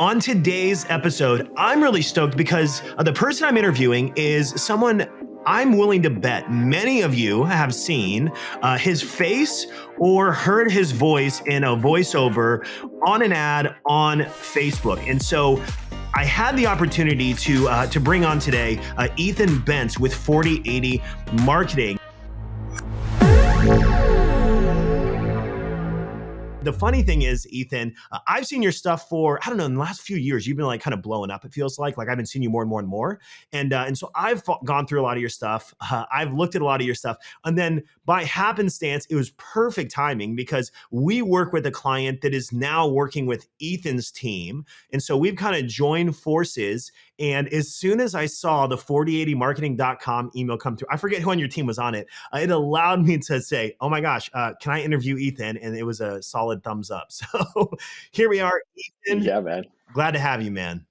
On today's episode, I'm really stoked because the person I'm interviewing is someone I'm willing to bet many of you have seen his face or heard his voice in a voiceover on an ad on Facebook. And so I had the opportunity to bring on today Ethan Bence with 4080 Marketing. The funny thing is, Ethan, I've seen your stuff for, I don't know, in the last few years, you've been like kind of blowing up, it feels like I've been seeing you more and more and more. And so I've gone through a lot of your stuff. I've looked at a lot of your stuff. And then by happenstance, it was perfect timing because we work with a client that is now working with Ethan's team. And so we've kind of joined forces. And as soon as I saw the 4080marketing.com email come through, I forget who on your team was on it. It allowed me to say, oh my gosh, can I interview Ethan? And it was a solid thumbs up. So here we are, Ethan. Yeah, man. Glad to have you, man.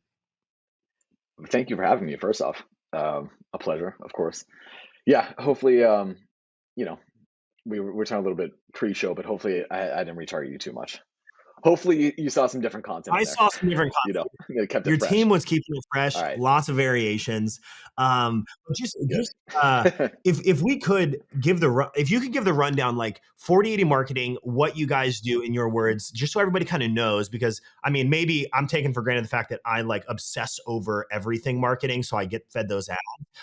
Thank you for having me. First off, a pleasure, of course. Yeah, hopefully, we're talking a little bit pre-show, but hopefully I didn't retarget you too much. Hopefully you saw some different content. I saw some different content. It kept your it fresh. team was keeping it fresh, All right. lots of variations. If we could give if you could give the rundown, like 4080 Marketing, what you guys do in your words, just so everybody kind of knows, because I mean, maybe I'm taking for granted the fact that I like obsess over everything marketing, so I get fed those ads.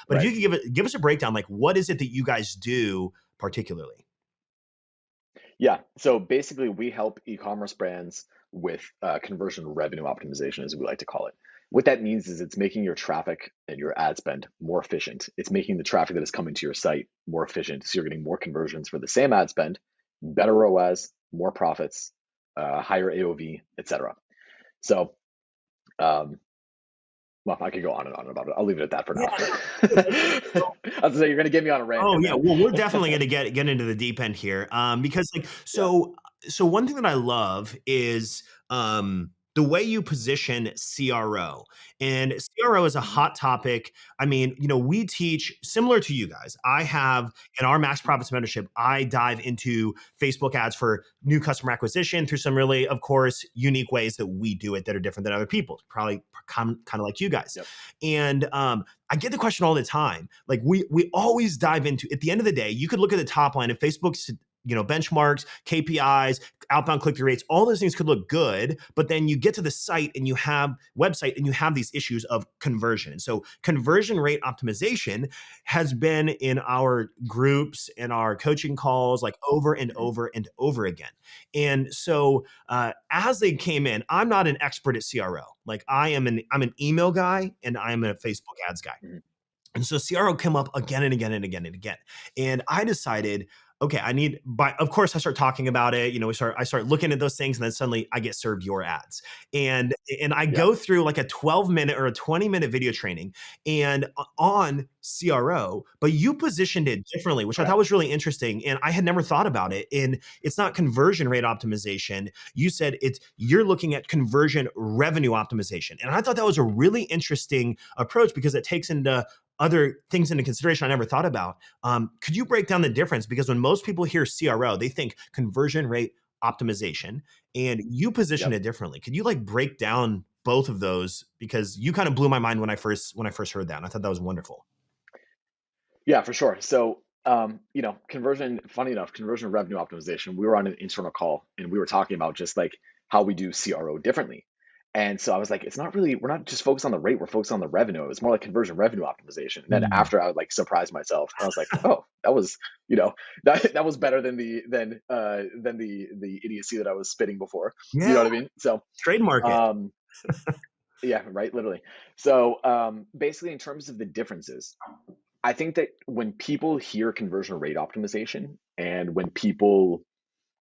But right. If you could give us a breakdown, like what is it that you guys do particularly? Yeah. So basically, we help e-commerce brands with conversion revenue optimization, as we like to call it. What that means is it's making your traffic and your ad spend more efficient. It's making the traffic that is coming to your site more efficient. So you're getting more conversions for the same ad spend, better ROAS, more profits, higher AOV, etc. So, well, I could go on and on about it. I'll leave it at that for now. Yeah. I was say you're going to get me on a rant. Oh yeah, well, we're definitely going to get into the deep end here, because like so one thing that I love is the way you position CRO, and CRO is a hot topic. I mean, we teach similar to you guys. I have in our Max Profits membership, I dive into Facebook ads for new customer acquisition through some really, of course, unique ways that we do it that are different than other people. Probably kind of like you guys. Yep. And I get the question all the time. Like we always dive into, at the end of the day, you could look at the top line of Facebook's benchmarks, KPIs, outbound click-through rates, all those things could look good, but then you get to the site and you have these issues of conversion. And so conversion rate optimization has been in our groups and our coaching calls like over and over and over again. And so as they came in, I'm not an expert at CRO. Like I'm an email guy and I'm a Facebook ads guy. Mm-hmm. And so CRO came up again and again and again and again. And I decided, okay, of course I start talking about it, I start looking at those things, and then suddenly I get served your ads. And I go through like a 12-minute or a 20-minute video training and on CRO, but you positioned it differently, which I thought was really interesting. And I had never thought about it. And it's not conversion rate optimization. You said you're looking at conversion revenue optimization. And I thought that was a really interesting approach because it takes into other things into consideration I never thought about. Could you break down the difference? Because when most people hear CRO, they think conversion rate optimization, and you position it differently. Could you like break down both of those? Because you kind of blew my mind when I first heard that, and I thought that was wonderful. Yeah, for sure. So, conversion revenue optimization, we were on an internal call and we were talking about just like how we do CRO differently. And so I was like, we're not just focused on the rate, we're focused on the revenue. It's more like conversion revenue optimization. And then after I would like surprise myself, I was like, oh, that was, that was better than the idiocy that I was spitting before. Yeah. You know what I mean? So trademark it. Yeah, right. Literally. So basically in terms of the differences, I think that when people hear conversion rate optimization and when people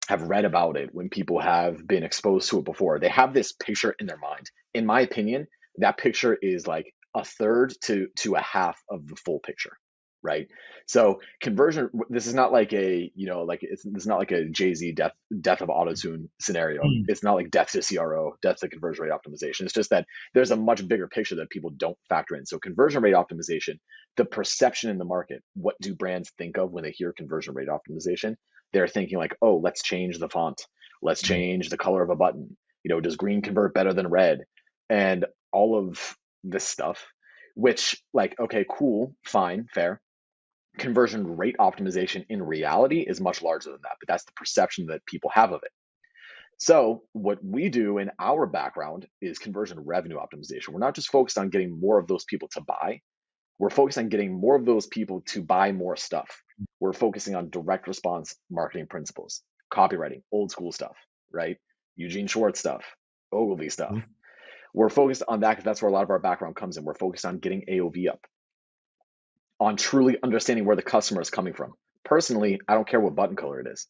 have read about it, when people have been exposed to it before, they have this picture in their mind. In my opinion, that picture is like a third to a half of the full picture, right? So conversion, this is not like this is not like a Jay-Z death of autotune scenario. It's not like death to CRO, death to conversion rate optimization. It's just that there's a much bigger picture that people don't factor in. So conversion rate optimization, the perception in the market, what do brands think of when they hear conversion rate optimization? They're thinking like, oh, let's change the font. Let's change the color of a button. Does green convert better than red? and all of this stuff, which like, okay, cool, fine, fair. Conversion rate optimization in reality is much larger than that, but that's the perception that people have of it. So, what we do in our background is conversion revenue optimization. We're not just focused on getting more of those people to buy, we're focused on getting more of those people to buy more stuff. We're focusing on direct response marketing principles, copywriting, old school stuff, right? Eugene Schwartz stuff, Ogilvy stuff. Mhm. We're focused on that because that's where a lot of our background comes in. We're focused on getting AOV up, on truly understanding where the customer is coming from. Personally, I don't care what button color it is,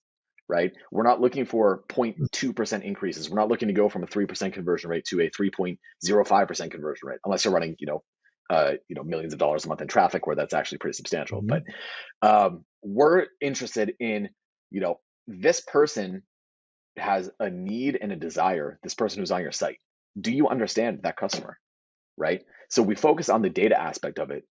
right? We're not looking for 0.2% increases. We're not looking to go from a 3% conversion rate to a 3.05% conversion rate, unless you're running, millions of dollars a month in traffic, where that's actually pretty substantial. But Mhm. we're interested in, this person has a need and a desire. This person who's on your site, do you understand that customer, right? So we focus on the data aspect of it,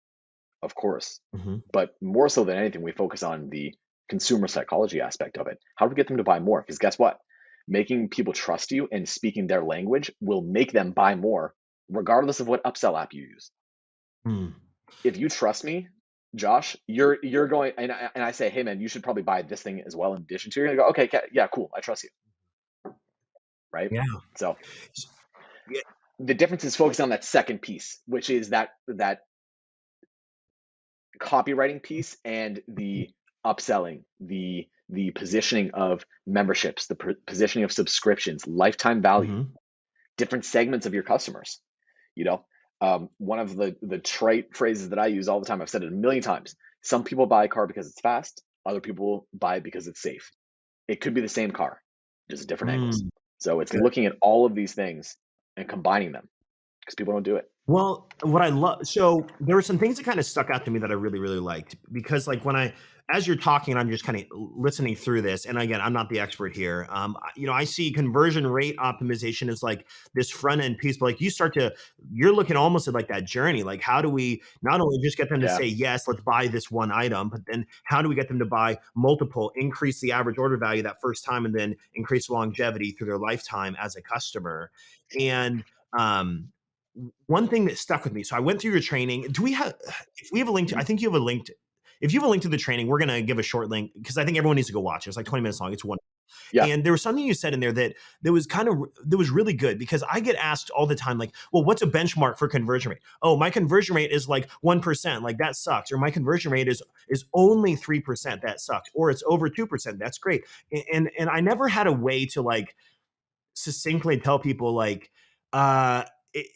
of course. Mhm. But more so than anything, we focus on the consumer psychology aspect of it. How do we get them to buy more? Because guess what? Making people trust you and speaking their language will make them buy more, regardless of what upsell app you use. Mm. If you trust me, Josh, you're going, and I say, hey man, you should probably buy this thing as well in addition to. You're gonna go, okay, yeah, cool, I trust you, right? Yeah. So S- Yeah. the difference is focusing on that second piece, which is that copywriting piece and the upselling, the positioning of memberships, the positioning of subscriptions, lifetime value, Mhm. different segments of your customers. You know, one of the trite phrases that I use all the time, I've said it a million times. Some people buy a car because it's fast. Other people buy it because it's safe. It could be the same car, just different angles. Mm. So it's looking at all of these things and combining them because people don't do it. Well, what I love, so there were some things that kind of stuck out to me that I really, really liked because, like, as you're talking, I'm just kind of listening through this, and again, I'm not the expert here. I see conversion rate optimization as like this front end piece, but like you're looking almost at like that journey. Like, how do we not only just get them to Yeah. say yes, let's buy this one item, but then how do we get them to buy multiple, increase the average order value that first time, and then increase longevity through their lifetime as a customer? And um, one thing that stuck with me. So I went through your training. Do we have? If we have a link to, I Mhm. think you have a link. If you have a link to the training, we're gonna give a short link because I think everyone needs to go watch it. It's like 20 minutes long. It's one. Yeah. And there was something you said in there that was really good because I get asked all the time, like, well, what's a benchmark for conversion rate? Oh, my conversion rate is like 1%, like that sucks. Or my conversion rate is only 3%, that sucks. Or it's over 2%, that's great. And I never had a way to like succinctly tell people like uh it,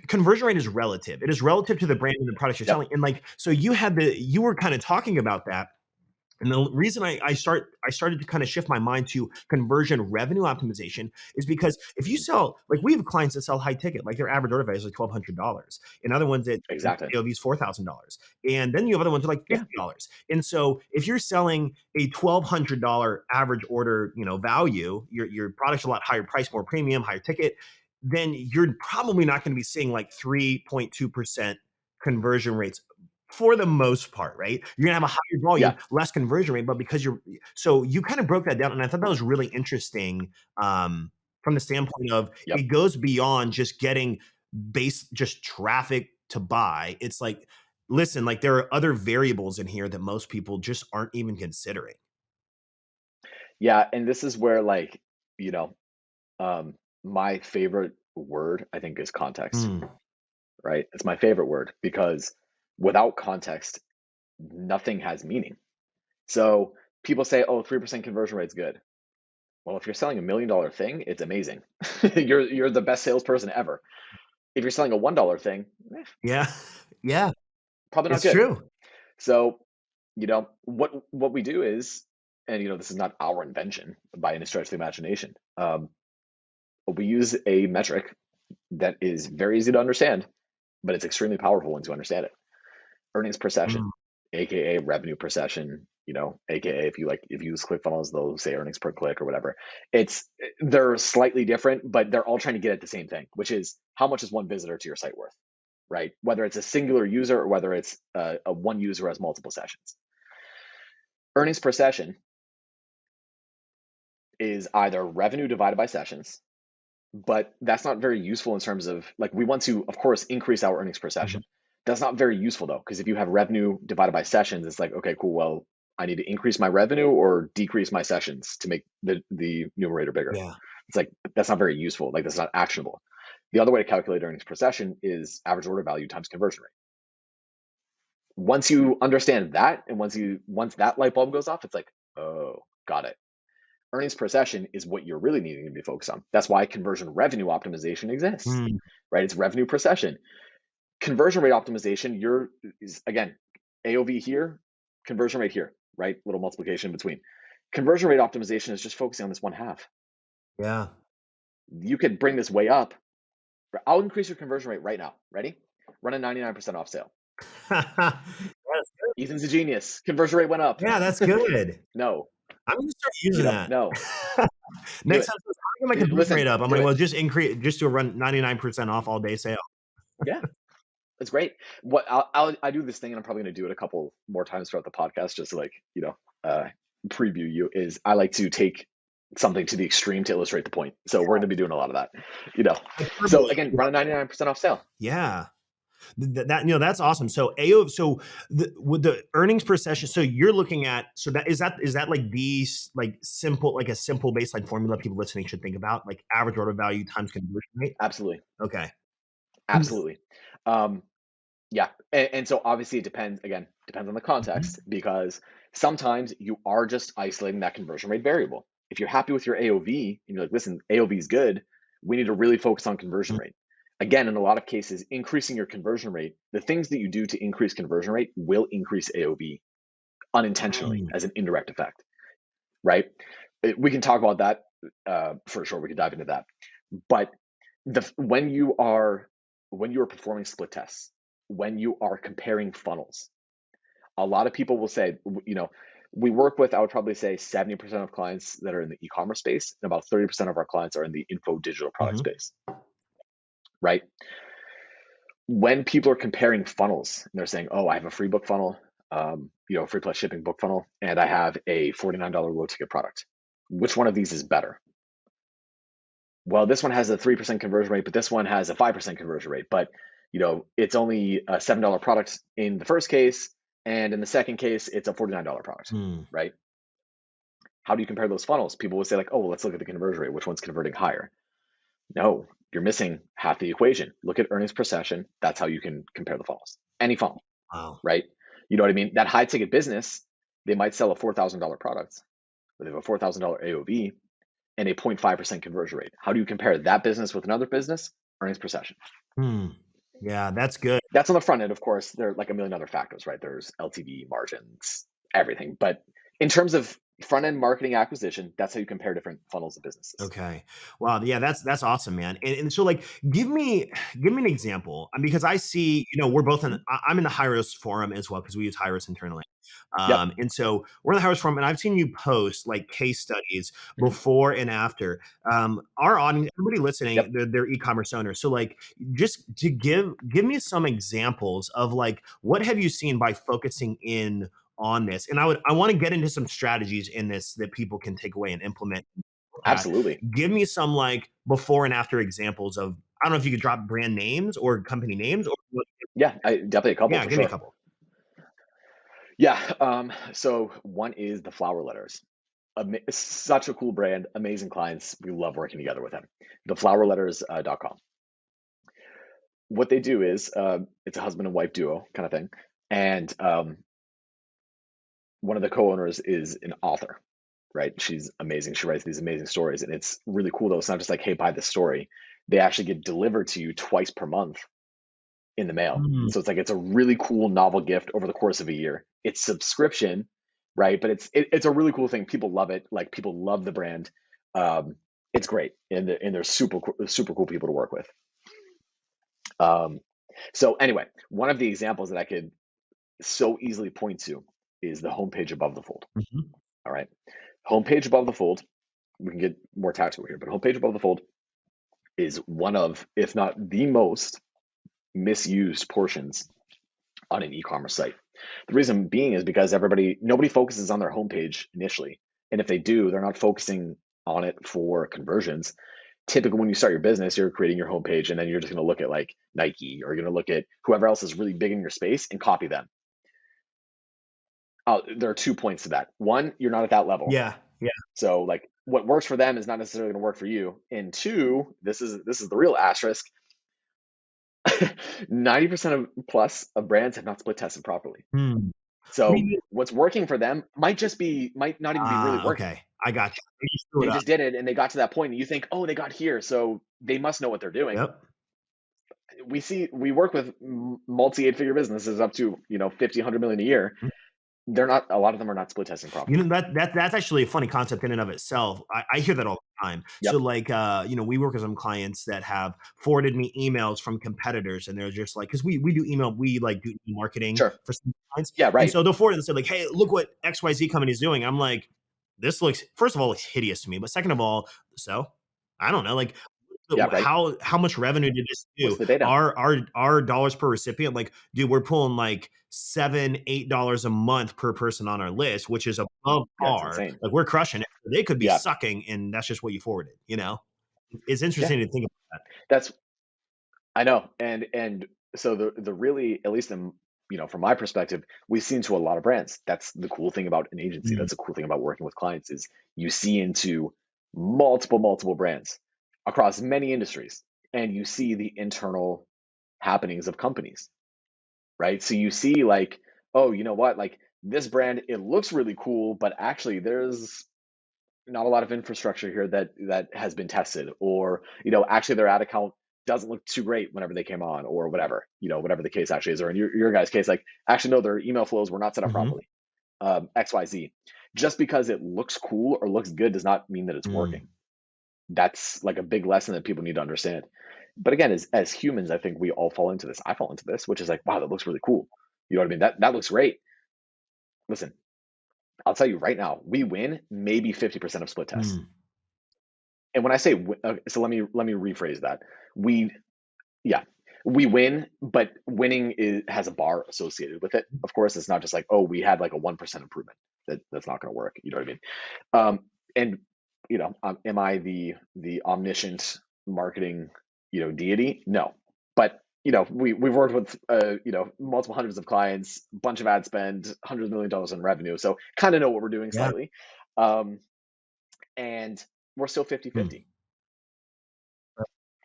conversion rate is relative. It is relative to the brand and the products you're Yep. selling. And like, so you were kind of talking about that. And the reason I started to kind of shift my mind to conversion revenue optimization is because if you Mhm. sell, like, we have clients that sell high ticket, like their average order value is like $1,200, and other ones that Exactly. AOV is $4,000, and then you have other ones that are like Yeah. $50. And so if you're selling a $1,200 average order, value, your product's a lot higher price, more premium, higher ticket, then you're probably not going to be seeing like 3.2% conversion rates for the most part, right? You're gonna have a higher volume, Yeah. less conversion rate, but because so you kind of broke that down, and I thought that was really interesting, from the standpoint of Yep. it goes beyond just getting just traffic to buy. It's like, listen, like there are other variables in here that most people just aren't even considering. Yeah. And this is where, like, you know, um, my favorite word, I think, is context, Mm, right? It's my favorite word because without context, nothing has meaning. So people say, oh, 3% conversion rate is good. Well, if you're selling $1 million thing, it's amazing. You're the best salesperson ever. If you're selling a $1 thing, yeah, yeah, probably not it's good. true. So, what we do is, and this is not our invention by any stretch of the imagination. We use a metric that is very easy to understand, but it's extremely powerful once you understand it. Earnings per session, Mm, aka revenue per session, aka if you use ClickFunnels, they'll say earnings per click or whatever. They're slightly different, but they're all trying to get at the same thing, which is how much is one visitor to your site worth, right? Whether it's a singular user or whether it's a one user who has multiple sessions. Earnings per session is either revenue divided by sessions but that's not very useful in terms of like we want to, of course, increase our earnings per Mhm. session. That's not very useful though, because if you have revenue divided by sessions, it's like, okay, cool. Well, I need to increase my revenue or decrease my sessions to make the numerator bigger. Yeah. It's like that's not very useful. Like that's not actionable. The other way to calculate earnings per session is average order value times conversion rate. Once you understand that, and once that light bulb goes off, it's like, oh, got it. Earnings per session is what you're really needing to be focused on. That's why conversion revenue optimization exists, Mm. right? It's revenue per session. Conversion rate optimization, again, AOV here, conversion rate here, right? Little multiplication in between. Conversion rate optimization is just focusing on this one half. Yeah. You could bring this way up. I'll increase your conversion rate right now. Ready? Run a 99% off sale. That's good. Ethan's a genius. Conversion rate went up. Yeah, that's good. No, I'm gonna start using that. no, do Next it. time, it says, "How to get my conversion Listen, rate up?" I'm do like, it. "Well, just do a run 99% off all day sale." Yeah. It's great. What I do this thing, and I'm probably going to do it a couple more times throughout the podcast, just to like uh, preview you. Is I like to take something to the extreme to illustrate the point. So we're going to be doing a lot of that. You know. So Hyperbole. again, Love run a it. 99% off sale. Yeah. That that's awesome. So with the earnings per session, so you're looking at so that is that like like simple like a simple baseline formula people listening should think about like average order value times conversion rate. Absolutely, Okay. absolutely. Um, yeah, and so obviously it depends. Again, depends on the Mhm. context because sometimes you are just isolating that conversion rate variable. If you're happy with your AOV and you're like, listen, AOV is good, we need to really focus on conversion rate. Again, in a lot of cases, increasing your conversion rate, the things that you do to increase conversion rate will increase AOV unintentionally Mm. as an indirect effect, right? We can talk about that for sure. We can dive into that. But when you are performing split tests, when you are comparing funnels, a lot of people will say, we work with, I would probably say 70% of clients that are in the e-commerce space, and about 30% of our clients are in the info digital product Mhm. space, right? When people are comparing funnels and they're saying, oh, I have a free book funnel, free plus shipping book funnel, and I have a $49 low ticket product. Which one of these is better? Well, this one has a 3% conversion rate, but this one has a 5% conversion rate. But it's only a $7 product in the first case, and in the second case, it's a $49 product, Mm. right? How do you compare those funnels? People will say like, oh, well, let's look at the conversion rate. Which one's converting higher? No, you're missing half the equation. Look at earnings per session. That's how you can compare the funnels. Any funnel, Wow. right? You know what I mean? That high ticket business, they might sell a $4,000 product, but they have a $4,000 AOV and a 0.5% conversion rate. How do you compare that business with another business? Earnings per session. Hmm. Yeah, that's good. That's on the front end, of course. There are like a million other factors, right? There's LTV, margins, everything. But in terms of front end marketing acquisition, that's how you compare different funnels of businesses. Okay. Wow. Yeah, that's awesome, man. And so like give me an example. Because I see, we're both Mhm. I'm in the Hyros forum as well because we use Hyros internally. Yep. And so we're in the Hyros forum and I've seen you post like case studies Mhm. before and after. Our audience, everybody listening, Yep. they're e-commerce owners. So like just to give me some examples of like what have you seen by focusing in on this? And I want to get into some strategies in this that people can take away and implement at. Absolutely. Give me some like before and after examples of I don't know if you could drop brand names or company names or Yeah, definitely a couple yeah, for give me a sure. couple. Yeah. So one is the flower letters. Such a cool brand, amazing clients. We love working together with them. Theflowerletters.com. What they do is it's a husband and wife duo kind of thing. And one of the co-owners is an author, right? She's amazing. She writes these amazing stories. And it's really cool though. It's not just like, hey, buy this story. They actually get delivered to you twice per month in the mail. Mm, So it's a really cool novel gift over the course of a year. It's subscription, right? But it's a really cool thing. People love it. Like people love the brand. It's great, and they're super cool people to work with. Um, so anyway, one of the examples that I could so easily point to is the homepage above the fold. mhm. All right, homepage above the fold. We can get more tactical here, but homepage above the fold is one of, if not the most misused portions on an e-commerce site. The reason being is because nobody focuses on their homepage initially. And if they do, they're not focusing on it for conversions. Typically, when you start your business, you're creating your homepage, and then you're just going to look at like Nike, or you're going to look at whoever else is really big in your space and copy them. There are 2 points to that. One, you're not at that level. Yeah. Yeah. So like what works for them is not necessarily going to work for you. And two, this is the real asterisk. 90% of plus of brands have not split tested properly. Hmm. What do So you mean? what's working for them might not even be really working. Okay. I got you. They just threw They it up. just did it and they got to that point and you think, oh, they got here, so they must know what they're doing. Yep. We work with multi 8-figure businesses up to 50, 100 million a year. They're not, a lot of them are not split testing You properly. know, that's actually a funny concept in and of itself. I hear that all the time. So, Yep. like, we work with some clients that have forwarded me emails from competitors, and they're just like, because we do email, we like do email marketing Sure. for some clients, Yeah, and right. so they'll forward it and say like, "Hey, look what XYZ company is doing." I'm like, "This looks, first of all, it's hideous to me, but second of all, so I don't know, like, Yeah, right. how much revenue did this What's do? the data? Our dollars per recipient, like, dude, we're pulling like $7, $8 a month per person on our list, which is above Yeah, it's par. insane. Like, we're crushing it. They could be Yeah. sucking, and that's just what you forwarded. You know, it's Yeah. interesting to think about That's I know. And so the really, at least in, from my perspective, we see into a lot of brands. That's the cool thing about an agency. that. That's the cool thing about working with clients is you see into multiple brands across many industries, and you see the internal happenings of companies, right? So you see like, oh, you know what? Like this brand, it looks really cool, but actually there's not a lot of infrastructure here that has been tested, or actually their ad account doesn't look too great whenever they came on, or whatever, whatever the case actually is, or in your guys case, like actually no, their email flows were not set up Mhm. properly. XYZ. Just because it looks cool or looks good does not mean that it's Mm. working. That's like a big lesson that people need to understand. But again, as humans, I think we all fall into this. I fall into this, which is like, wow, that looks really cool. You know what I mean? That looks great. Listen, I'll tell you right now, we win maybe 50% of split tests. Mm. And when I say so, let me rephrase that. We Yeah, we win, but winning has a bar associated with it. Of course, it's not just like, oh, we had like a 1% improvement. That's not going to work. You know what I mean? And am I the omniscient marketing deity? No, but we've worked with multiple hundreds of clients, bunch of ad spend, hundreds of $1 million in revenue, so kind of know what we're doing Yeah. slightly. Um, and we're still 50 Mm. 50.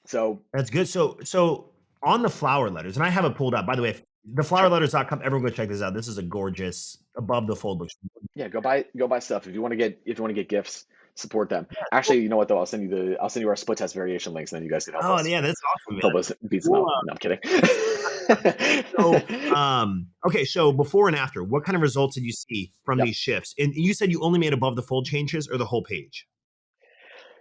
So That's good. So on the flower letters, and I have it pulled up. By the way, the sure. flowerletters.com, everyone go check this out. This is a gorgeous above the fold looks. Yeah, go buy stuff if you want to get gifts. Support them. Actually, you know what though? I'll send you our split test variation links, and then you guys can help Oh, us yeah, that's awesome, help man. us beat some Cool. out. No, I'm kidding. So, okay, so before and after, what kind of results did you see from Yep. these shifts? And you said you only made above the fold changes or the whole page?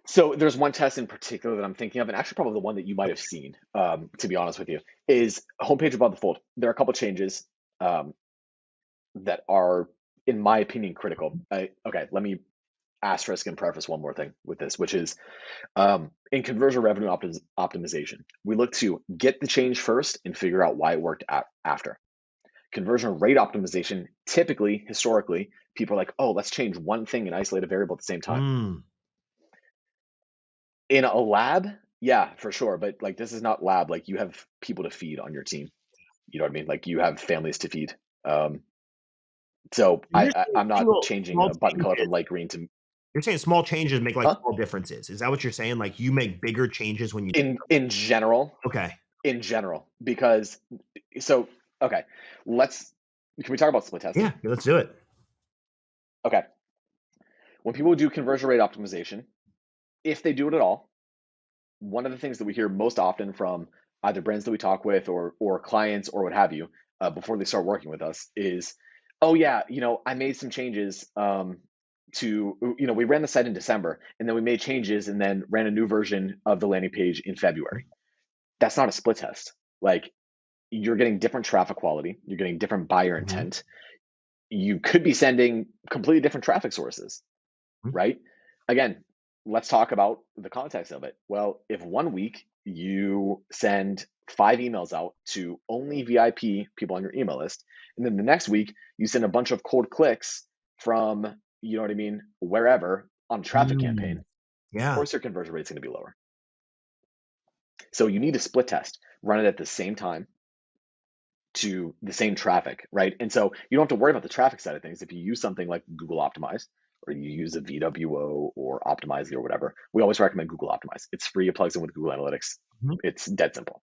So there's one test in particular that I'm thinking of, and actually probably the one that you might have seen. To be honest with you, is homepage above the fold. There are a couple changes um, that are, in my opinion, critical. Okay, let me asterisk and preface one more thing with this, which is in conversion revenue optimization, we look to get the change first and figure out why it worked after. Conversion rate optimization, typically, historically, people are like, oh, let's change one thing and isolate a variable at the same time. Mm. In a lab, yeah, for sure. But like, this is not lab. Like, you have people to feed on your team. You know what I mean? Like, you have families to feed. Um, so You're saying I'm not single changing small a button color from changes light green to, you're saying small changes make, like, huh? small differences. Is that what you're saying? Like, you make bigger changes when you In general, okay. because so okay, let's can we talk about split testing? Yeah, let's do it. Okay, when people do conversion rate optimization, if they do it at all, one of the things that we hear most often from either brands that we talk with, or clients or what have you, before they start working with us is, oh yeah, I made some changes, to we ran the site in December, and then we made changes and then ran a new version of the landing page in February. That's not a split test. Like, you're getting different traffic quality, you're getting different buyer Mhm. intent, you could be sending completely different traffic sources, Mhm. right? Again, let's talk about the context of it. Well, if one week you send 5 emails out to only VIP people on your email list, and then the next week you send a bunch of cold clicks from, you know what I mean, wherever, on a traffic campaign, Mm. of Yeah. course your conversion rate is going to be lower. So you need to split test, run it at the same time to the same traffic, right? And so you don't have to worry about the traffic side of things. If you use something like Google Optimize, or you use a VWO or Optimize or whatever, we always recommend Google Optimize. It's free, it plugs in with Google Analytics. Mhm. It's dead simple.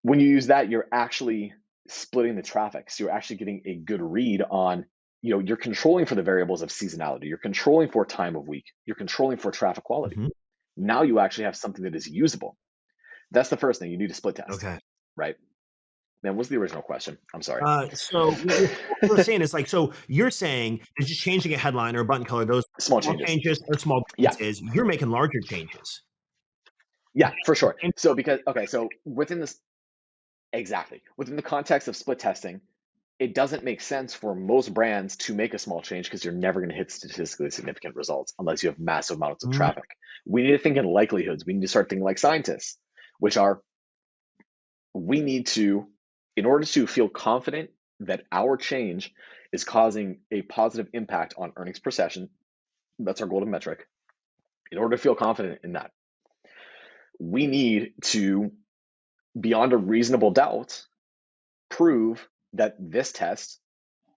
When you use that, you're actually splitting the traffic. So you're actually getting a good read on, you're controlling for the variables of seasonality, you're controlling for time of week, you're controlling for traffic quality. Mhm. Now you actually have something that is usable. That's the first thing. You need to split test, Okay. right? Then what's the original question? I'm sorry. So what we're saying is like, so you're saying that just changing a headline or a button color, those Small small changes. changes or small Yeah. differences, you're making larger changes. Yeah, for sure. And So because okay, so within this exactly. Within the context of split testing, it doesn't make sense for most brands to make a small change because you're never going to hit statistically significant results unless you have massive amounts of mm, traffic. We need to think in likelihoods. We need to start thinking like scientists, which are we need to, in order to feel confident that our change is causing a positive impact on earnings per session, that's our golden metric. In order to feel confident in that, we need to, beyond a reasonable doubt, prove that this test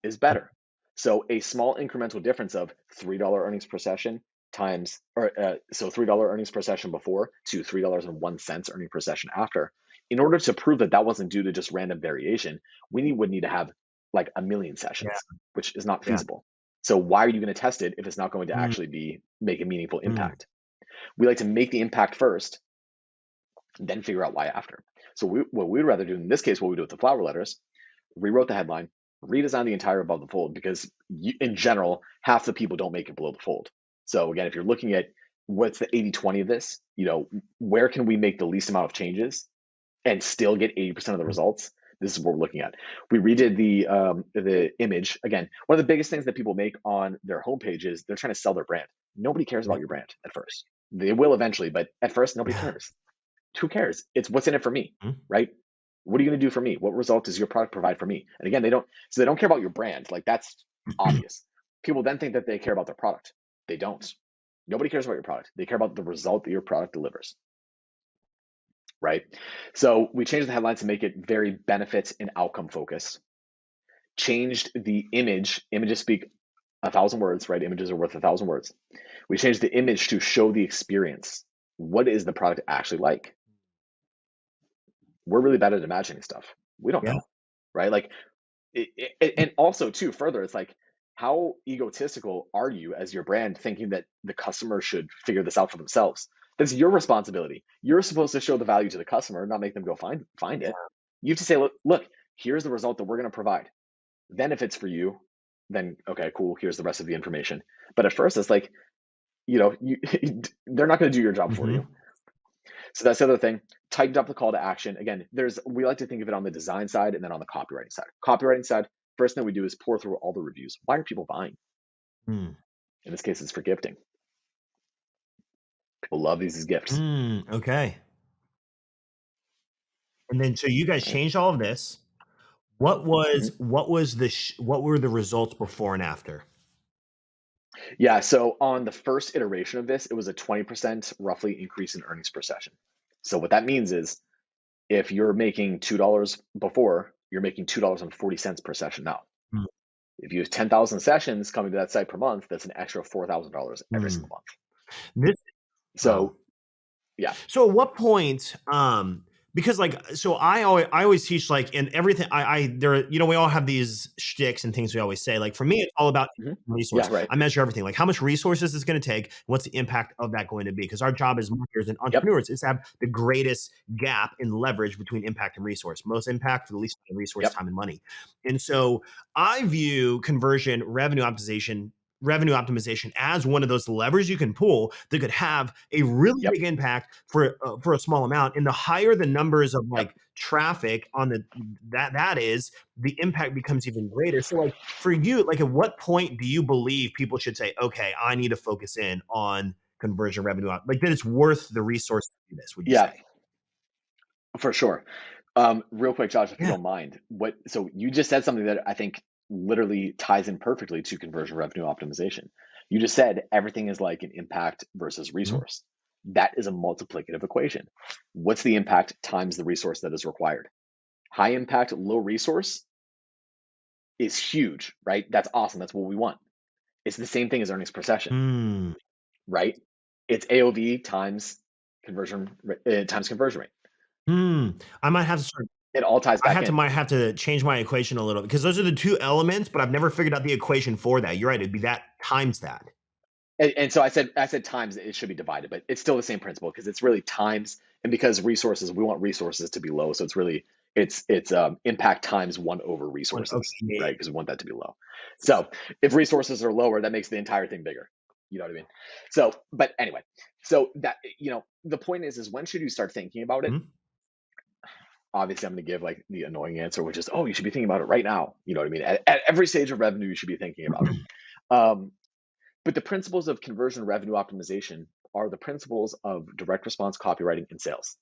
is better. So a small incremental difference of $3 earnings per session times, or so $3 earnings per session before to $3.01 earning per session after. In order to prove that that wasn't due to just random variation, would need to have like a million yeah, sessions, which is not yeah. feasible. So why are you going to test it if it's not going to Mm, actually make a meaningful mm. impact? We like to make the impact first, then figure out why after. So what we'd rather do in this case, what we do with the flower letters, rewrote the headline, redesigned the entire above the fold because in general, half the people don't make it below the fold. So again, if you're looking at what's the 80-20 of this, where can we make the least amount of changes and still get 80% of the results? This is what we're looking at. We redid the image. Again, one of the biggest things that people make on their homepage is they're trying to sell their brand. Nobody cares about Right. your brand at first. They will eventually, but at first, nobody Yeah. cares. Who cares? It's what's in it for me, Mm, right? What are you going to do for me? What result does your product provide for me? And again, they don't care about your brand. Like that's obvious. People then think that they care about their product. They don't. Nobody cares about your product. They care about the result that your product delivers, right? So we changed the headlines to make it very benefits and outcome focused. Changed the image. Images speak 1,000 words, right? Images are worth 1,000 words. We changed the image to show the experience. What is the product actually like? We're really bad at imagining stuff. We don't yeah. know, right? Like, and also too, further, it's like, how egotistical are you as your brand thinking that the customer should figure this out for themselves? That's your responsibility. You're supposed to show the value to the customer, not make them go find it. You have to say, look, here's the result that we're going to provide. Then if it's for you, then okay, cool. Here's the rest of the information. But at first, it's like, they're not going to do your job for you. Mhm. So that's the other thing. Tightened up the call to action. Again, we like to think of it on the design side and then on the copywriting side. Copywriting side, first thing we do is pour through all the reviews. Why are people buying? Mm. In this case, it's for gifting. People love these as gifts. Okay. And then so you guys Right? changed all of this. Mhm. What were the results before and after? Yeah. So on the first iteration of this, it was a 20% roughly increase in earnings per session. So what that means is if you're making $2 before, you're making $2.40 per session now. Mm, If you have 10,000 sessions coming to that site per month, that's an extra $4,000 every mm. single month. This wow. So yeah. So at what point, because like, so I always teach like in everything I there, we all have these shticks and things we always say. Like for me, it's all about Mhm. Yeah, resource. right. I measure everything. Like how much resources it's going to take. What's the impact of that going to be? Because our job as marketers and Yep. entrepreneurs is to have the greatest gap in leverage between impact and resource. Most impact for the least amount of resource, Yep. time, and money. And so I view conversion, revenue optimization as one of those levers you can pull that could have a really Yep. big impact for a small amount. And the higher the numbers of Yep. like traffic on that is, the impact becomes even greater. So like for you, like at what point do you believe people should say, okay, I need to focus in on conversion revenue, like that it's worth the resource to do this? Would you say? Yeah, for sure. Real quick, Josh, if you Yeah. don't mind, so you just said something that I think literally ties in perfectly to conversion revenue optimization. You just said everything is like an impact versus Mhm. resource. That is a multiplicative equation. What's the impact times the resource that is required? High impact, low resource is huge, right? That's awesome. That's what we want. It's the same thing as earnings per session, Hmm. right? It's AOV times conversion rate. Hmm. I might have to start It all ties I back in. might have to change my equation a little because those are the 2 elements, but I've never figured out the equation for that. You're right, it'd be that times that. And so I said times it should be divided, but it's still the same principle because it's really times, and because resources, we want resources to be low, so it's really it's impact times 1 over One okay, resources, yeah, right? Because we want that to be low. So if resources are lower, that makes the entire thing bigger. You know what I mean? So, but anyway, so that the point is when should you start thinking about it? mhm, Obviously, I'm going to give like the annoying answer, which is, oh, you should be thinking about it right now. You know what I mean? At every stage of revenue, you should be thinking about it. Um, but the principles of conversion revenue optimization are the principles of direct response copywriting and sales.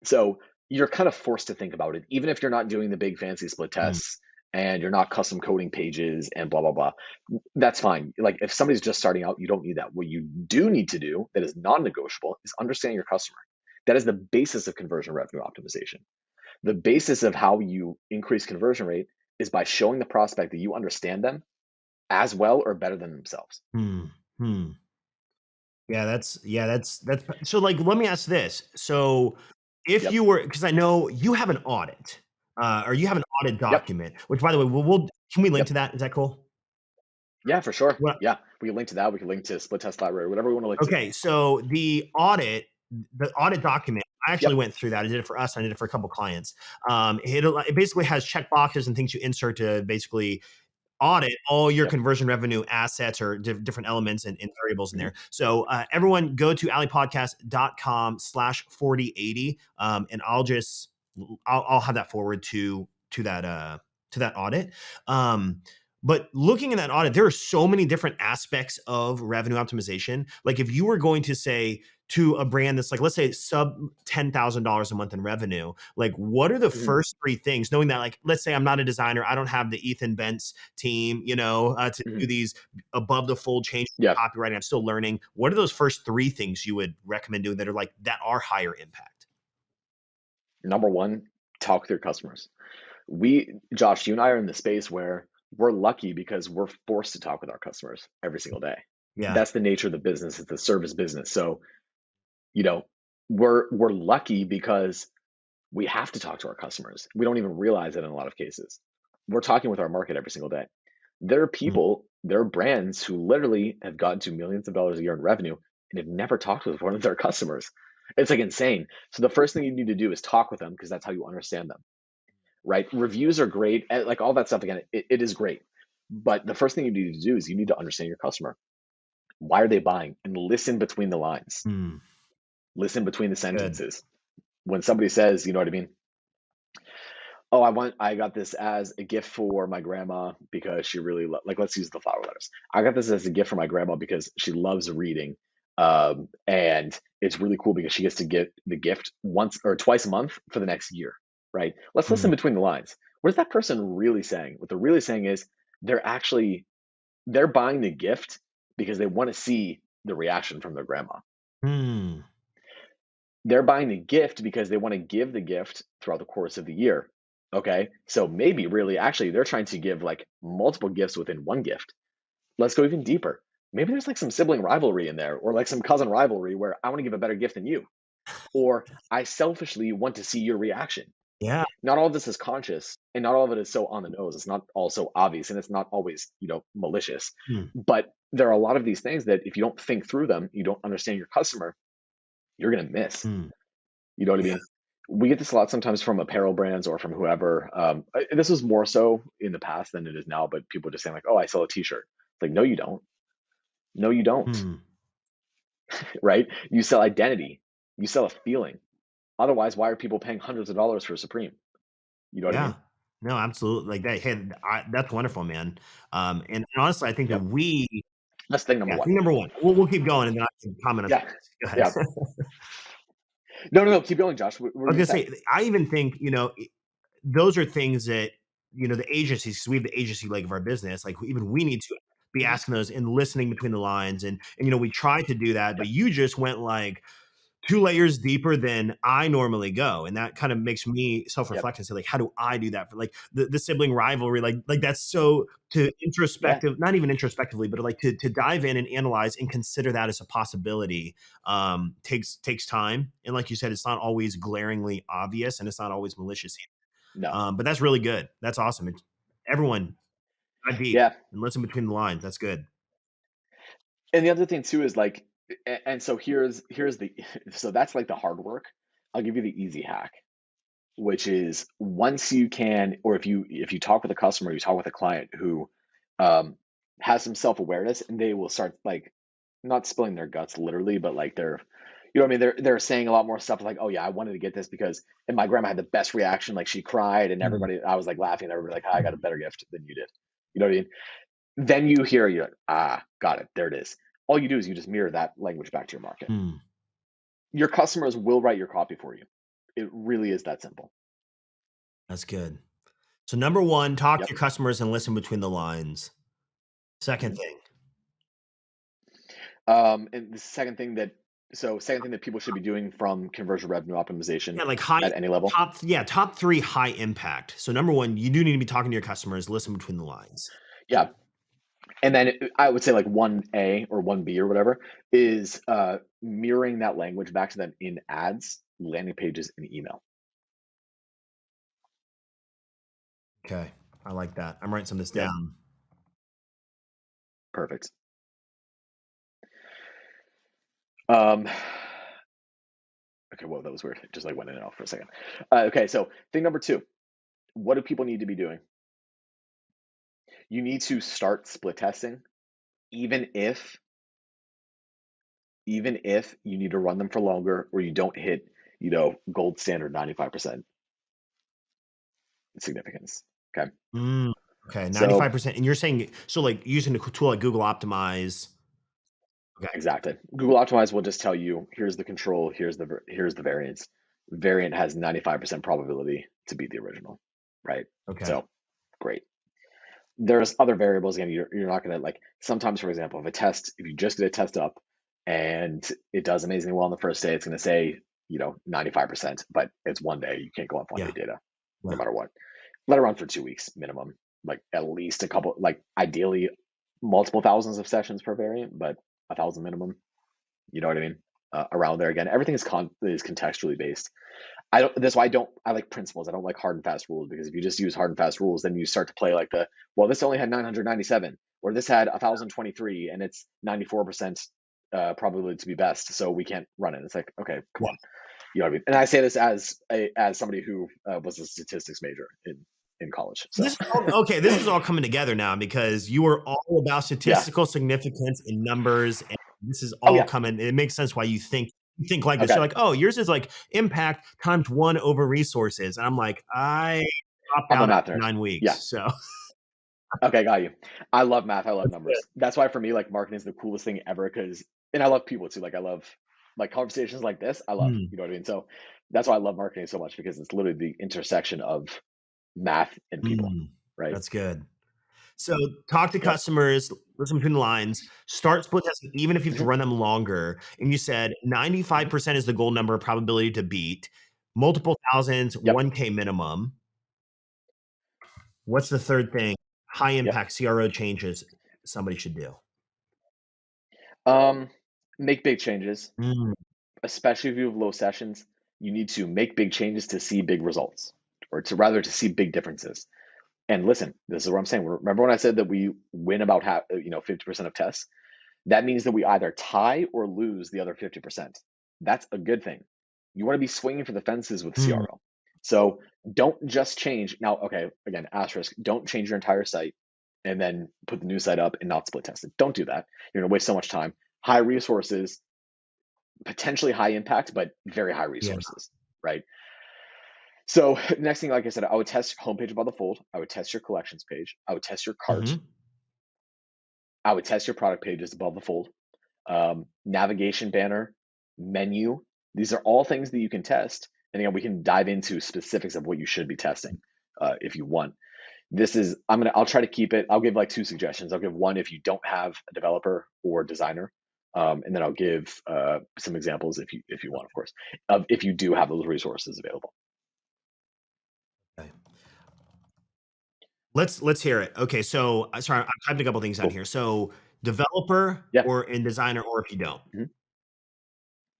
So you're kind of forced to think about it, even if you're not doing the big fancy split mm, tests and you're not custom coding pages and blah, blah, blah. That's fine. Like if somebody's just starting out, you don't need that. What you do need to do that is non negotiable is understand your customer. That is the basis of conversion revenue optimization. The basis of how you increase conversion rate is by showing the prospect that you understand them as well or better than themselves. hmm, hmm. Yeah, that's so, like, let me ask this. So, if Yep. you were, because I know you have an audit, or you have an audit Yep. document, which, by the way, we'll can we link to Yep. that? Is that cool? Yeah, for sure. What Yeah. We can link to that. We can link to split test library, whatever we want to link to. Okay, so the audit document, I actually Yep. went through that. I did it for us, I did it for a couple clients. It basically has check boxes and things you insert to basically audit all your Yep. conversion revenue assets or different elements and variables in Hmm. there. So everyone go to alleypodcast.com/4080. And I'll have that forward to that audit. Um, but looking in that audit, there are so many different aspects of revenue optimization. Like if you were going to say to a brand that's like, let's say sub $10,000 a month in revenue, like what are the Hmm. first 3 things, knowing that, like, let's say I'm not a designer, I don't have the Ethan Bence team, to Hmm. do these above the fold changes Yeah. in copywriting. I'm still learning. What are those first 3 things you would recommend doing that are higher impact? Number one, talk with your customers. Josh, you and I are in the space where we're lucky because we're forced to talk with our customers every single day. Yeah. That's the nature of the business. It's a service business. So, you know, we're lucky because we have to talk to our customers. We don't even realize it in a lot of cases. We're talking with our market every single day. Mm, There are brands who literally have gotten to millions of dollars a year in revenue and have never talked with one of their customers. It's like insane. So the first thing you need to do is talk with them because that's how you understand them, right? Reviews are great, and like all that stuff. Again, it is great, but the first thing you need to do is you need to understand your customer. Why are they buying? And listen between the lines. mm, Listen between the good. sentences. When somebody says, you know what I mean? Oh, I got this as a gift for my grandma because she really like, let's use the flower letters. I got this as a gift for my grandma because she loves reading. And it's really cool because she gets to get the gift once or twice a month for the next year, right? Let's listen Mm, between the lines. What is that person really saying? What they're really saying is they're buying the gift because they want to see the reaction from their grandma. mm, They're buying the gift because they want to give the gift throughout the course of the year. Okay. So maybe really actually they're trying to give like multiple gifts within one gift. Let's go even deeper. Maybe there's like some sibling rivalry in there or like some cousin rivalry where I want to give a better gift than you. Or I selfishly want to see your reaction. yeah. Not all of this is conscious and not all of it is so on the nose. It's not all so obvious and it's not always, malicious. Mm, But there are a lot of these things that if you don't think through them, you don't understand your customer, you're going to miss. mm, You know what I yeah. mean? We get this a lot sometimes from apparel brands or from whoever. This was more so in the past than it is now, but people just saying like, "Oh, I sell a T-shirt." It's like, no, you don't. No, you don't. Mm, Right? You sell identity. You sell a feeling. Otherwise, why are people paying hundreds of dollars for Supreme? You know what I yeah. mean? No, absolutely. Like that. Hey, that's wonderful, man. And honestly, I think that Yep. we, That's thing number yeah, one. thing number one. We'll keep going, and then I can comment on Yeah. something else. Yeah. Go ahead. No, no, no. Keep going, Josh. What I were was you gonna gonna say? say, I even think, those are things that, the agencies, 'cause we have the agency leg of our business, like, even we need to be Mhm. asking those and listening between the lines, and we tried to do that, Yeah. but you just went, like, 2 layers deeper than I normally go, and that kind of makes me Yep. self-reflect and say, like, how do I do that for, like, the sibling rivalry, like, that's so to Yeah. introspective, not even introspectively, but, like, to dive in and analyze and consider that as a possibility, takes time, and like you said, it's not always glaringly obvious, and it's not always malicious, No. but that's really good. That's awesome. It's everyone dive deep Yeah. and listen between the lines. That's good. And the other thing too is like, and so here's the so that's like the hard work. I'll give you the easy hack, which is once you can, or if you talk with a customer, you talk with a client who um, has some self awareness, and they will start like not spilling their guts literally, but like they're, you know what I mean, they're saying a lot more stuff like, oh yeah, I wanted to get this because, and my grandma had the best reaction, like she cried, and Mm. everybody, I was like laughing, and everybody like, "Ah, I got a better gift than you did." You know what I mean? Then you hear, you're like, ah, got it, there it is. All you do is you just mirror that language back to your market. Mm. Your customers will write your copy for you. It really is that simple. That's good. So number 1, talk to Yep. your customers and listen between the lines. Second Mhm. thing. And the second thing that second thing that people should be doing from conversion revenue optimization Yeah, like high at any level. top 3 high impact. So number 1, you do need to be talking to your customers, listen between the lines. Yeah. And then I would say like 1A or 1B or whatever is mirroring that language back to them in ads, landing pages, and email. Okay. I like that. I'm writing some of this Yep. down. Perfect. Um, okay, well, that was weird. It just like went in and out for a second. Okay, so thing number 2, what do people need to be doing? You need to start split testing, even if you need to run them for longer or you don't hit, gold standard 95% significance. Okay. Mm, okay, So 95%. And you're saying so like using a tool like Google Optimize. Okay. exactly. Google Optimize will just tell you, here's the control, here's the variance. Variant has 95% probability to beat the original, right? Okay. So great. There's other variables again. You're not gonna like sometimes, for example, if you just get a test up and it does amazingly well on the first day, it's gonna say, 95%, but it's one day. You can't go off one day Yeah. data, no Yeah. matter what. Let it run for 2 weeks minimum, like at least a couple, like ideally multiple thousands of sessions per variant, but 1,000 minimum. You know what I mean? Around there again, everything is contextually based. I don't. That's why I like principles. I don't like hard and fast rules because if you just use hard and fast rules, then you start to play like well, this only had 997, or this had 1,023, and it's 94% probability to be best, so we can't run it. It's like, okay, come Yeah. on, you know what I mean? And I say this as somebody who was a statistics major in college. So This is all okay, this is all coming together now because you are all about yeah. statistical significance in numbers, and this is Oh all yeah. coming it makes sense why you think like this. Okay. You're like, "Oh, yours is like impact times 1 over resources." And I'm like, "I dropped I'm a out math after nerd. 9 Yeah. weeks." So Okay, got you. I love math. I love that's good. numbers. That's why for me, like marketing is the coolest thing ever. Because, and I love people too. Like I love like conversations like this. I love. Mm, You know what I mean? So that's why I love marketing so much because it's literally the intersection of math and people. mm, Right. that's good. So talk to Yep. customers, listen between the lines, start split testing, even if you have to Mhm. run them longer. And you said Mhm. 95% is the goal number probability to beat, multiple thousands, Yep. 1K minimum. What's the third thing? High Yep. impact CRO changes somebody should do. Um, make big changes, Mm, especially if you have low sessions. You need to make big changes to see big results, or to see big differences. And listen, this is what I'm saying. Remember when I said that we win about 50% of tests? That means that we either tie or lose the other 50%. That's a good thing. You want to be swinging for the fences with mm, CRO. So don't just change. Now, okay, again, asterisk, don't change your entire site and then put the new site up and not split test it. Don't do that. You're going to waste so much time. High resources, potentially high impact, but very high yeah. resources, right? So next thing, like I said, I would test your homepage above the fold. I would test your collections page. I would test your cart. Mhm. I would test your product pages above the fold. Navigation banner, menu. These are all things that you can test. And again, we can dive into specifics of what you should be testing if you want. I'll try to keep it. I'll give like two suggestions. I'll give one if you don't have a developer or designer. And then I'll give some examples if you want, of course, of if you do have those resources available. Okay. Let's hear it. Okay, so sorry, I typed a couple things down Cool. here. So developer Yeah. or in designer, or if you don't. Mhm.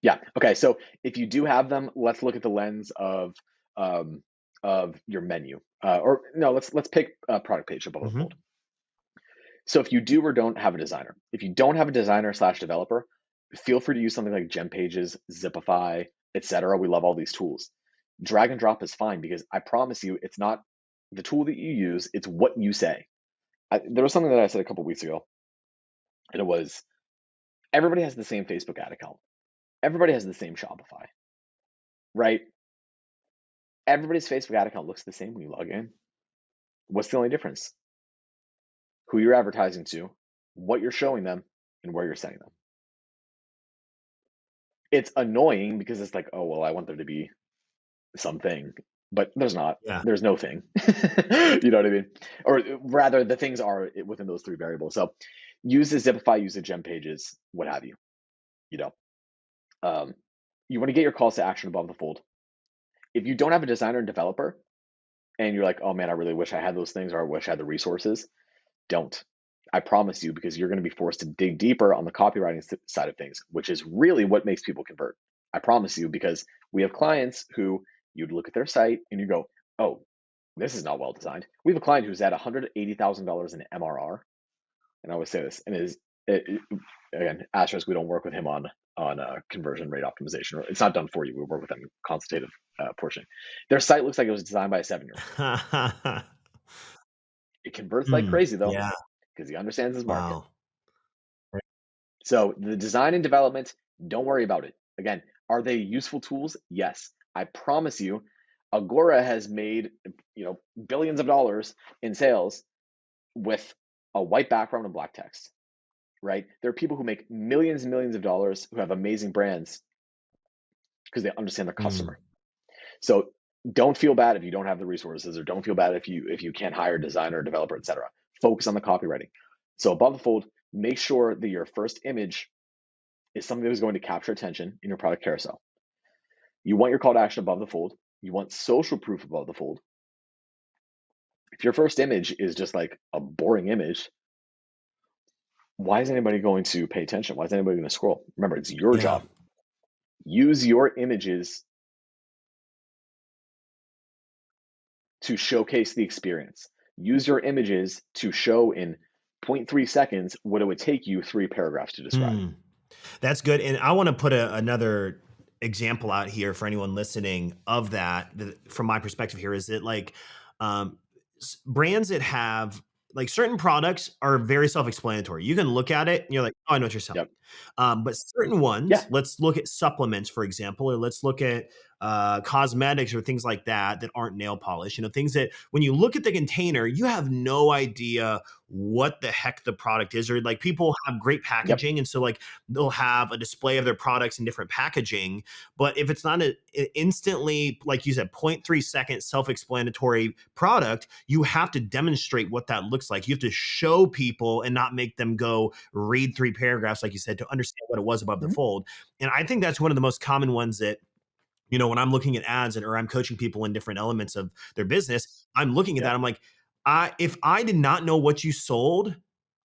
Yeah. Okay. So if you do have them, let's look at the lens um, of your menu. Or no, let's pick a product page above the fold. Mhm. So if you do or don't have a designer, if you don't have a designer slash developer, feel free to use something like Gem Pages, Zipify, etc. We love all these tools. Drag and drop is fine because I promise you, it's not the tool that you use; it's what you say. There was something that I said a couple weeks ago, and it was everybody has the same Facebook ad account. Everybody has the same Shopify, right? Everybody's Facebook ad account looks the same when you log in. What's the only difference? Who you're advertising to, what you're showing them, and where you're sending them. It's annoying because it's like, oh, well, I want there to be something, but there's not. Yeah. There's no thing. You know what I mean? Or rather, the things are within those three variables. So use the Zipify, use the Gem Pages, what have you. You know, um, you want to get your calls to action above the fold. If you don't have a designer and developer, and you're like, oh man, I really wish I had those things, or I wish I had the resources, don't. I promise you, because you're going to be forced to dig deeper on the copywriting side of things, which is really what makes people convert. I promise you, because we have clients who you'd look at their site and you go, oh, this is not well designed. We have a client who's at $180,000 in MRR, and I always say this, and again, asterisk, we don't work with him on conversion rate optimization. It's not done for you. We work with them in consultative portion. Their site looks like it was designed by a 7-year-old. It converts like Hmm. crazy though, Yeah. because he understands his market. Wow. Right. So the design and development, don't worry about it. Again, are they useful tools? Yes. I promise you, Agora has made billions of dollars in sales with a white background and black text. Right? There are people who make millions and millions of dollars who have amazing brands because they understand their Hmm. customer. So don't feel bad if you don't have the resources, or don't feel bad if you can't hire a designer, or developer, etc. Focus on the copywriting. So above the fold, make sure that your first image is something that is going to capture attention in your product carousel. You want your call to action above the fold. You want social proof above the fold. If your first image is just like a boring image, why is anybody going to pay attention? Why is anybody going to scroll? Remember, it's your Yeah. job. Use your images to showcase the experience. Use your images to show in zero point 0.3 seconds what it would take you 3 paragraphs to describe. Hmm. That's good. And I want to put another example out here for anyone listening of that, from my perspective here, is that like um, brands that have like certain products are very self-explanatory. You can look at it and you're like, oh, I know what you're selling. Yep. But certain Yeah. ones, let's look at supplements, for example, or let's look at cosmetics or things like that aren't nail polish. Things that when you look at the container, you have no idea what the heck the product is. Or like people have great Yep. packaging, and so like they'll have a display of their products in different packaging, but if it's not an instantly, like you said, 0.3 second self-explanatory product, you have to demonstrate what that looks like. You have to show people and not make them go read 3 paragraphs, like you said, to understand what it was above the Mhm. fold. And I think that's one of the most common ones that when I'm looking at ads, or I'm coaching people in different elements of their business, I'm looking at that. Yep. I'm like, if I did not know what you sold,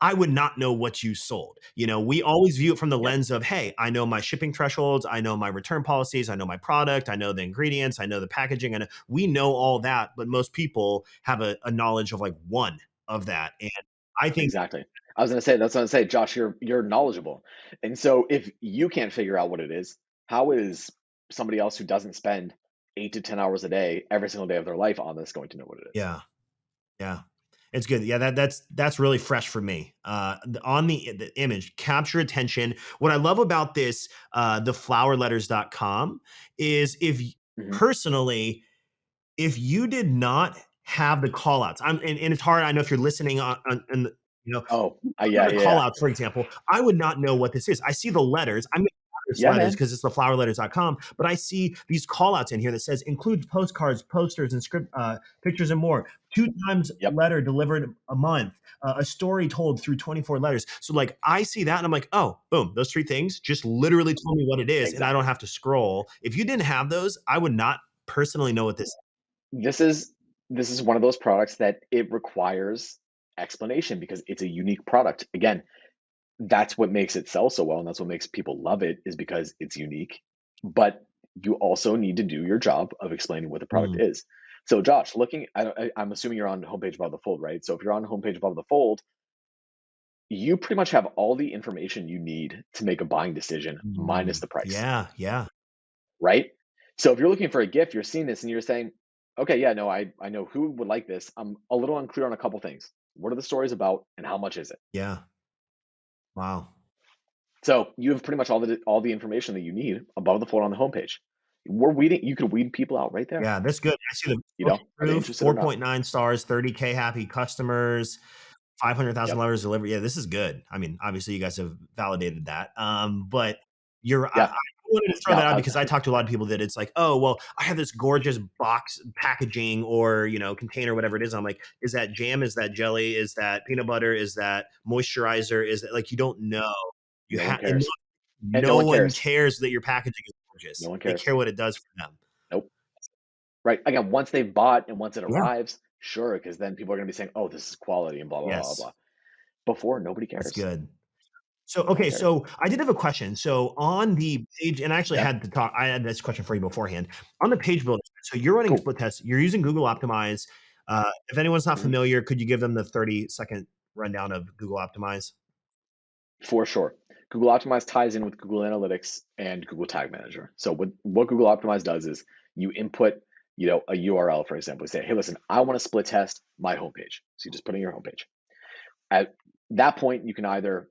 I would not know what you sold. We always view it from the Yep. lens of, hey, I know my shipping thresholds, I know my return policies, I know my product, I know the ingredients, I know the packaging, and we know all that. But most people have a knowledge of like one of that, and I think, Exactly. I was gonna say that's what I say, Josh. You're knowledgeable, and so if you can't figure out what it is, how is somebody else who doesn't spend 8 to 10 hours a day every single day of their life on this going to know what it is? yeah, yeah. It's good. Yeah, that's really fresh for me. On the image, capture attention. What I love about this, theflowerletters.com, is Hmm. personally, if you did not have the call outs, and it's hard. I know if you're listening on Oh, the yeah, yeah, call yeah. outs, for example, I would not know what this is. I see the letters. I'm going to Ecommerce Yeah, letters man. because it's the flowerletters.com, but I see these call outs in here that says includes postcards, posters, and script pictures and more. 2 times Yep. letter delivered a month, a story told through 24 letters. So like I see that and I'm like, oh, boom, those 3 things just literally told me what it is, and I don't Exactly. have to scroll. If you didn't have those, I would not personally know what this is. This is this is one of those products that it requires explanation because it's a unique product. Again, that's what makes it sell so well, and that's what makes people love it is because it's unique. But you also need to do your job of explaining what the product Mm, is. So, Josh, I'm assuming you're on the homepage above the fold, right? So, if you're on the homepage above the fold, you pretty much have all the information you need to make a buying decision minus the price, yeah, yeah, right? So, if you're looking for a gift, you're seeing this and you're saying, okay, yeah, no, I know who would like this. I'm a little unclear on a couple things. What are the stories about and how much is it? yeah. Wow. So you have pretty much all the information that you need above the fold on the homepage. We're weeding. You could weed people out right there. Yeah, that's good. I see the You social know, are they proof, interested or not? 4.9 stars, 30K happy customers, Yep. $500,000 delivered. Yeah, this is good. I mean, obviously you guys have validated that. But I Yeah. wanted to throw that Now, out because I talk to a lot of people that it's like, oh, well, I have this gorgeous box packaging or, container, whatever it is. I'm like, is that jam? Is that jelly? Is that peanut butter? Is that moisturizer? Is that like, you don't know. You no one have, and cares, and no no one one cares. cares that your packaging is No gorgeous. one They cares. care what it does for them. Nope. Right. Again, once they've bought and once it Yeah. arrives, sure, because then people are going to be saying, "Oh, this is quality," and blah blah blah Yes. blah. Before, nobody That's cares. good. So, No one okay, cares. so I did have a question. So on the page, and Yeah. I had this question for you beforehand. On the page builder, so you're running Cool. split tests, you're using Google Optimize. If anyone's not Mhm. familiar, could you give them the 30-second rundown of Google Optimize? For sure. Google Optimize ties in with Google Analytics and Google Tag Manager. So what Google Optimize does is you input, a URL, for example. You say, hey, listen, I want to split test my homepage. So you just put in your homepage. At that point, you can either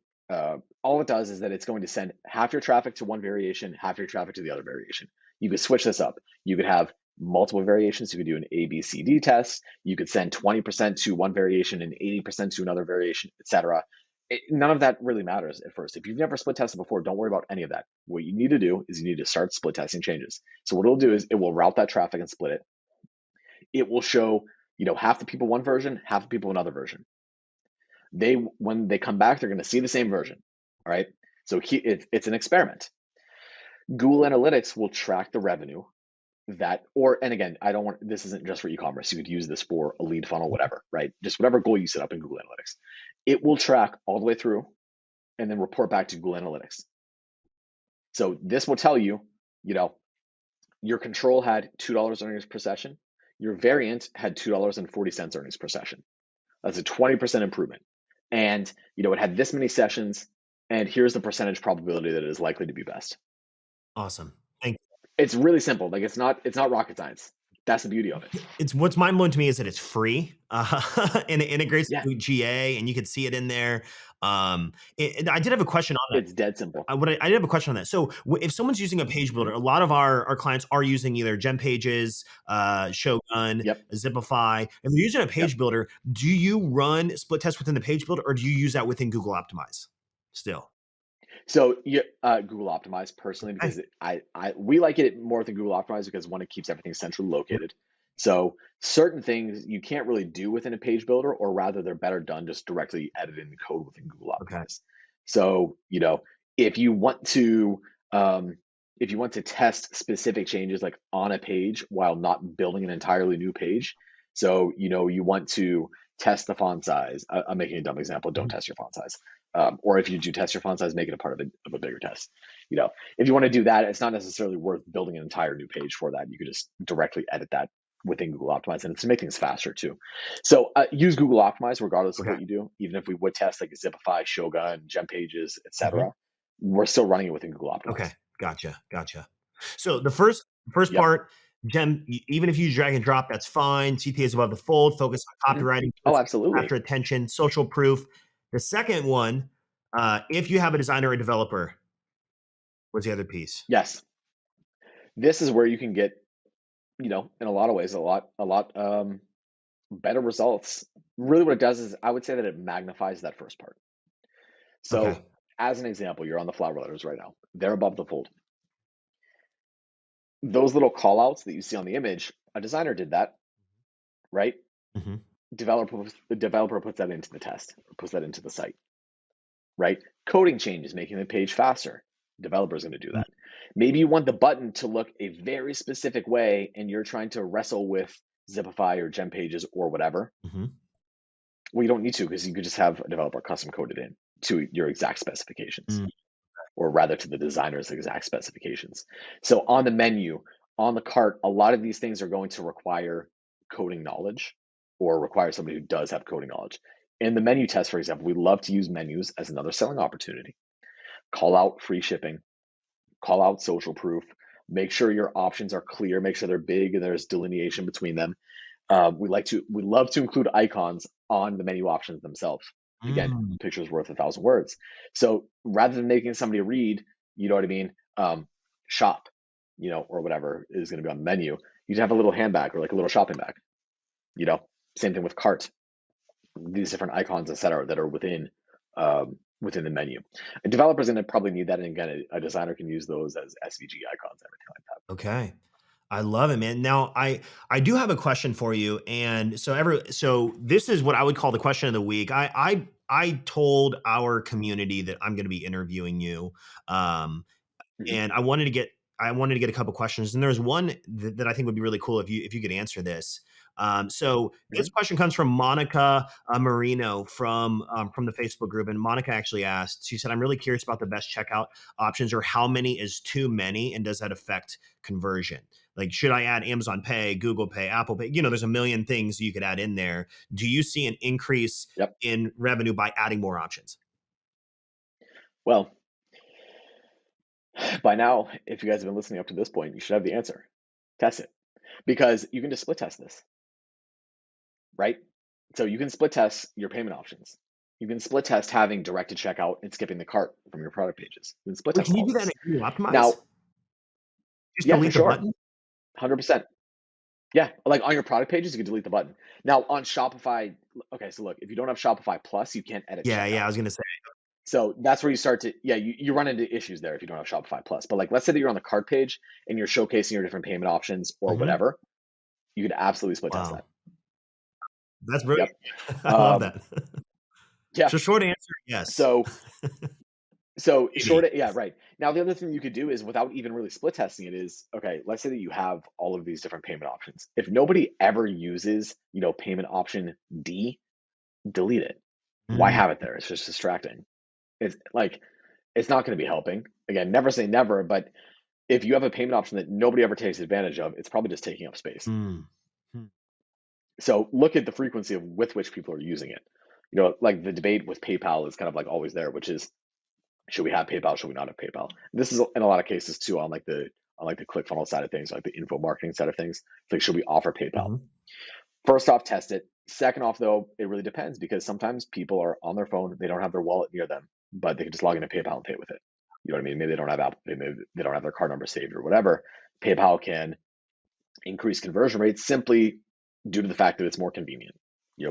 all it does is that it's going to send half your traffic to one variation, half your traffic to the other variation. You could switch this up. You could have multiple variations. You could do an A, B, C, D test. You could send 20% to one variation and 80% to another variation, etc. None of that really matters at first. If you've never split tested before, don't worry about any of that. What you need to do is you need to start split testing changes. So what it'll do is it will route that traffic and split it. It will show, half the people one version, half the people another version. When they come back, they're going to see the same version. All right. So it's an experiment. Google Analytics will track the revenue and again, I don't want, this isn't just for e-commerce. You could use this for a lead funnel, whatever, right? Just whatever goal you set up in Google Analytics. It will track all the way through and then report back to Google Analytics. So this will tell you, your control had $2 earnings per session. Your variant had $2.40 earnings per session. That's a 20% improvement. And it had this many sessions, and here's the percentage probability that it is likely to be best. Awesome. Thank It's really simple. Like it's not rocket science. That's the beauty of it. It's what's mind blowing to me is that it's free, and it integrates Yeah, with GA, and you can see it in there. And I did have a question on that. it's dead simple. I did have a question on that. So if someone's using a page builder, Mhm. a lot of our clients are using either Gem Pages, Shogun, Yep, Zipify. If they're using a yep. page builder, do you run split tests within the page builder, or do you use that within Google Optimize still? So Google Optimize personally Okay. because we like it more than Google Optimize because one, it keeps everything centrally Yeah. located. So certain things you can't really do within a page builder, or rather, they're better done just directly edited in code within Google Okay. Optimize. So if you want to um, if you want to test specific changes like on a page while not building an entirely new page, so you want to test the font size. I'm making a dumb example. Don't Mhm. test your font size. Or if you do test your font size, make it a part of a bigger test. If you want to do that, it's not necessarily worth building an entire new page for that. You could just directly edit that within Google Optimize, and it's to make things faster too. So use Google Optimize regardless of Okay. what you do. Even if we would test like Zipify, Shogun, Gem Pages, Mhm. etc., we're still running it within Google Okay. Optimize. Gotcha. Gotcha. So the first Yep. part, even if you use drag and drop, that's fine. CTA is above the fold. Focus on Mhm. copywriting, Oh, capture absolutely. attention, social proof. The second one, if you have a designer or a developer, was the other piece. Yes. This is where you can get, in a lot of ways, a lot better results. Really, what it does is I would say that it magnifies that first part. Okay. So, as an example, you're on the flower letters right now. They're above the fold. Those little call outs that you see on the image, a designer did that, right? Hmm. Developer puts that into the test, puts that into the site, right? Coding changes, making the page faster. Developer's going to do that. Maybe you want the button to look a very specific way and you're trying to wrestle with Zipify or Gem Pages or whatever. Hmm. Well, you don't need to, because you could just have a developer custom code it in to your exact specifications, Mm. or rather to the designer's exact specifications. So on the menu, on the cart, a lot of these things are going to require coding knowledge or require somebody who does have coding knowledge. In the menu test, for example, we love to use menus as another selling opportunity. Call out free shipping, call out social proof, make sure your options are clear, make sure they're big and there's delineation between them. We love to include icons on the menu options themselves. Again, Mm. picture's worth 1,000 words. So rather than making somebody read, you know what I mean, shop, or whatever is going to be on the menu, you'd have a little handbag or like a little shopping bag. Same thing with cart. These different icons, etc., that are within the menu. A developer's going to probably need that, and again, a designer can use those as SVG icons, everything like that. Okay. I love it, man. Now, I do have a question for you, and so this is what I would call the question of the week. I told our community that I'm going to be interviewing you, um, Hmm. and I wanted to get a couple questions, and there's one that I think would be really cool if you could answer this. So Hmm. this question comes from Monica Marino from the Facebook group, and Monica actually asked. She said, "I'm really curious about the best checkout options, or how many is too many, and does that affect conversion? Like, should I add Amazon Pay, Google Pay, Apple Pay? There's a million things you could add in there. Do you see an increase Yep. in revenue by adding more options?" Well, by now, if you guys have been listening up to this point, you should have the answer. Test it, because you can just split test this, right? So you can split test your payment options. You can split test having directed checkout and skipping the cart from your product pages. You can split Wait, test can you all do that in this. Google Optimize? Now, Just yeah, for delete the sure, button? 100%. Yeah, like on your product pages, you can delete the button. Now on Shopify, okay, so look, if you don't have Shopify Plus, you can't edit Yeah, yeah. I checkout. was gonna say. So that's where you start to, yeah, you run into issues there if you don't have Shopify Plus. But like, let's say that you're on the cart page and you're showcasing your different payment options or Mhm. whatever, you could absolutely split test Wow, that. that's brilliant. Yep. I love Um, that. yeah. So short answer, yes. So Maybe. yeah, right. Now the other thing you could do is, without even really split testing it, is, okay, let's say that you have all of these different payment options. If nobody ever uses, payment option D, delete it. Why Mm, have it there? It's just distracting. It's like, it's not going to be helping. Again, never say never, but if you have a payment option that nobody ever takes advantage of, it's probably just taking up space. mm, hmm. So look at the frequency with which people are using it. Like the debate with PayPal is kind of like always there, which is, should we have PayPal? Should we not have PayPal? This is in a lot of cases too, on like the ClickFunnels side of things, like the info marketing side of things. It's like, should we offer PayPal? Mhm. First off, test it. Second off, though, it really depends, because sometimes people are on their phone, they don't have their wallet near them, but they can just log into PayPal and pay with it. You know what I mean? Maybe they don't have Apple, maybe they don't have their card number saved or whatever. PayPal can increase conversion rates simply due to the fact that it's more convenient.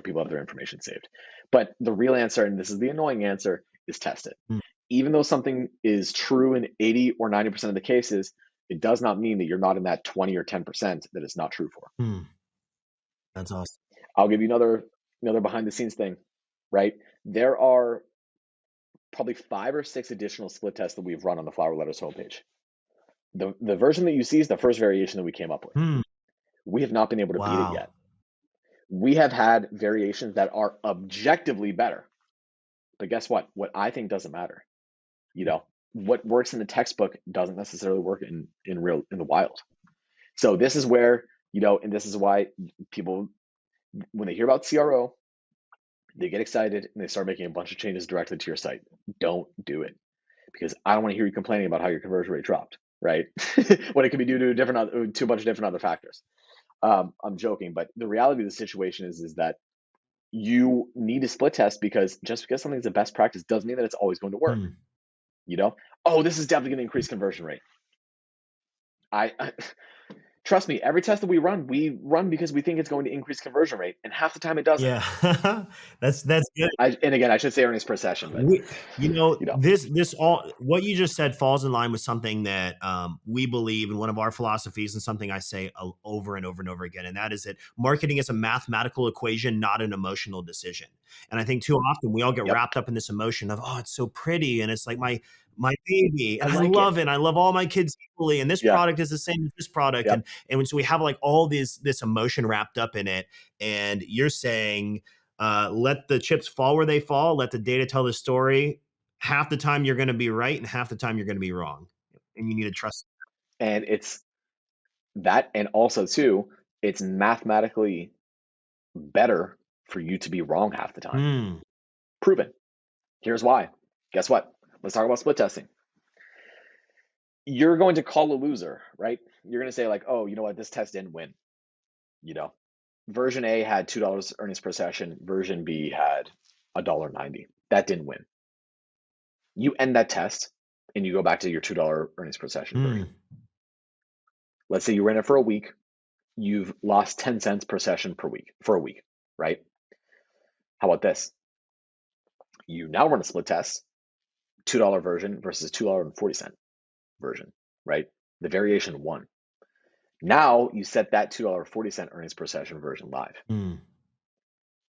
People have their information saved. But the real answer, and this is the annoying answer, is test it. Mm, Even though something is true in 80 or 90% of the cases, it does not mean that you're not in that 20 or 10% that it's not true for. mm. That's awesome. I'll give you another behind the scenes thing, right? There are probably 5 or 6 additional split tests that we've run on the Flower Letters homepage. The version that you see is the first variation that we came up with. Mm, We have not been able to beat it wow. yet. We have had variations that are objectively better. But guess what? What I think doesn't matter. What works in the textbook doesn't necessarily work in the wild. So this is where, and this is why people, when they hear about CRO, they get excited and they start making a bunch of changes directly to your site. Don't do it, because I don't want to hear you complaining about how your conversion rate dropped, right? When it could be due to a bunch of different other factors. I'm joking, but the reality of the situation is that you need to split test, because just because something's a best practice doesn't mean that it's always going to work. Mm, You know, oh, this is definitely going to increase conversion rate. I Trust me, every test that we run because we think it's going to increase conversion rate, and half the time it doesn't. Yeah. That's good. And again, I should say earnings per session, but We, you know, this all what you just said falls in line with something that we believe in, one of our philosophies, and something I say over and over and over again, and that is that marketing is a mathematical equation, not an emotional decision. And I think too often we all get yep, wrapped up in this emotion of, oh, it's so pretty, and it's like my baby, I and I like it. love it. And I love all my kids equally, and this Yeah, product is the same as this product, yep. and so we have like all this emotion wrapped up in it. And you're saying, let the chips fall where they fall. Let the data tell the story. Half the time you're going to be right, and half the time you're going to be wrong, and you need to trust. And it's that, and also too, it's mathematically better for you to be wrong half the time. Mm, Proven. Here's why. Guess what? Let's talk about split testing. You're going to call a loser, right? You're going to say like, "Oh, you know what? This test didn't win." You know, version A had $2 earnings per session. Version B had $1.90. That didn't win. You end that test and you go back to your $2 earnings per session version. mm, Let's say you ran it for a week. You've lost 10 cents per session per week for a week, right? How about this? You now run a split test, $2 version versus $2.40 version, right? The variation won. Now you set that $2.40 earnings per session version live. mm,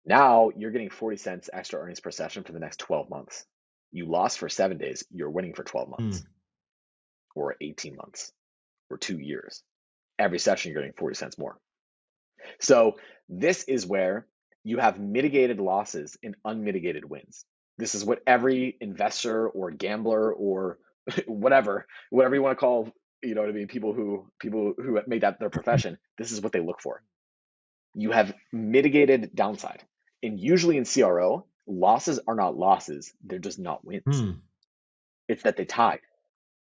Now you're getting 40 cents extra earnings per session for the next 12 months. You lost for 7 days, you're winning for 12 months mm, or 18 months or 2 years. Every session you're getting 40 cents more. So this is where you have mitigated losses and unmitigated wins. This is what every investor or gambler or whatever you want to call, you know what I mean, people who have made that their profession, this is what they look for. You have mitigated downside. And usually in CRO, losses are not losses, they're just not wins. mm, It's that they tied,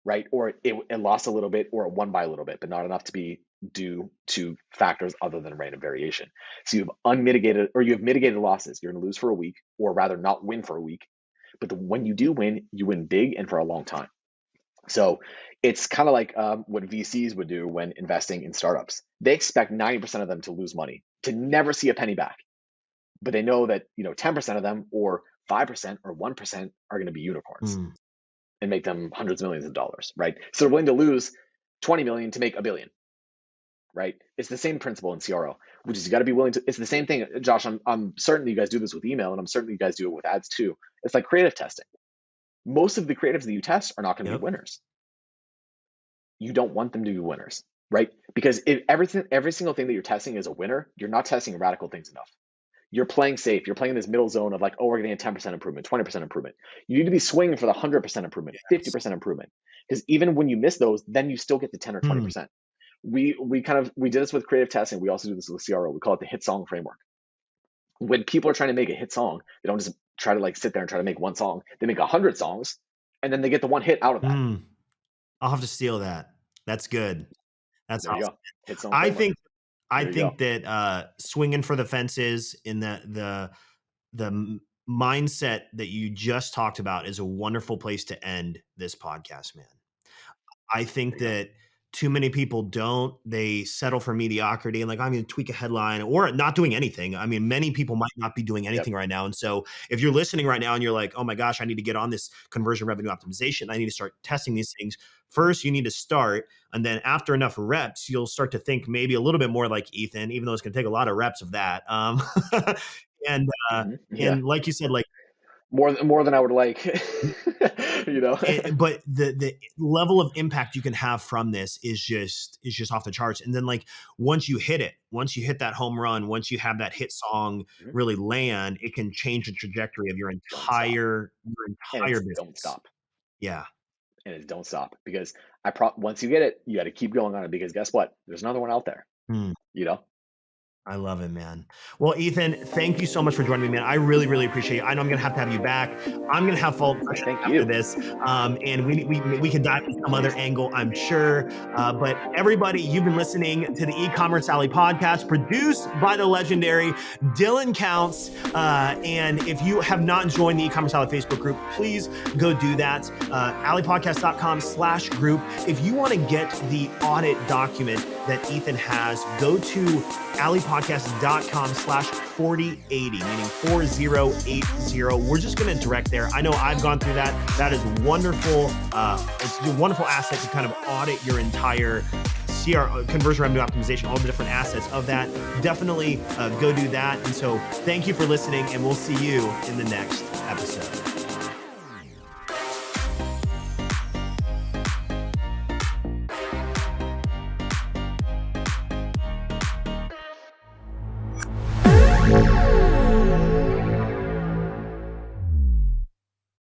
right? Or it lost a little bit or it won by a little bit, but not enough to be due to factors other than random variation. So you have unmitigated or you have mitigated losses. You're going to lose for a week or rather not win for a week. But when you do win, you win big and for a long time. So it's kind of like what VCs would do when investing in startups. They expect 90% of them to lose money, to never see a penny back. But they know that 10% of them or 5% or 1% are going to be unicorns mm. and make them hundreds of millions of dollars, right? So they're willing to lose 20 million to make a billion, right? It's the same principle in CRO, which is you got to be willing to. It's the same thing, Josh. I'm certain you guys do this with email, and I'm certain you guys do it with ads too. It's like creative testing. Most of the creatives that you test are not going to be Yep. winners. You don't want them to be winners, right? Because if every single thing that you're testing is a winner, you're not testing radical things enough. You're playing safe. You're playing in this middle zone of like, oh, we're getting a 10% improvement, 20% improvement. You need to be swinging for the 100% improvement, Yes. 50% improvement. Because even when you miss those, then you still get the 10 or Mm, 20%. We did this with creative testing. We also do this with CRO. We call it the hit song framework. When people are trying to make a hit song, they don't just try to like sit there and try to make one song. They make 100 songs, and then they get the one hit out of that. mm. I'll have to steal that. That's good. That's There you awesome. go. Hit song I framework. think I There you go. think that swinging for the fences in the mindset that you just talked about is a wonderful place to end this podcast, man. I think There you go. that too many people don't. They settle for mediocrity and like, I'm going to tweak a headline or not doing anything. I mean, many people might not be doing Yep. anything right now. And so if you're listening right now and you're like, oh my gosh, I need to get on this conversion revenue optimization, I need to start testing these things. First, you need to start. And then after enough reps, you'll start to think maybe a little bit more like Ethan, even though it's going to take a lot of reps of that. And, uh, Yeah. and like you said, like, More than I would like. you know. but the level of impact you can have from this is just off the charts. And then like once you hit that home run, once you have that hit song Mhm. really land, it can change the trajectory of Don't stop. your And entire it's don't business. stop. Yeah. And it's don't stop because once you get it, you got to keep going on it because guess what? There's another one out there, Mm. you know? I love it, man. Well, Ethan, thank you so much for joining me, man. I really, really appreciate it. I know I'm gonna have you back. I'm gonna have follow-up Yeah, questions thank after you. this, and we can dive into some other angle, I'm sure. But everybody, you've been listening to the E-commerce Alley podcast, produced by the legendary Dylan Counts. And if you have not joined the E-commerce Alley Facebook group, please go do that. alleypodcast.com/group. If you want to get the audit document that Ethan has, go to alleypodcast.com/4080, meaning 4080. We're just going to direct there. I know I've gone through that. That is wonderful. It's a wonderful asset to kind of audit your entire conversion revenue optimization, all the different assets of that. Definitely go do that. And so thank you for listening, and we'll see you in the next episode.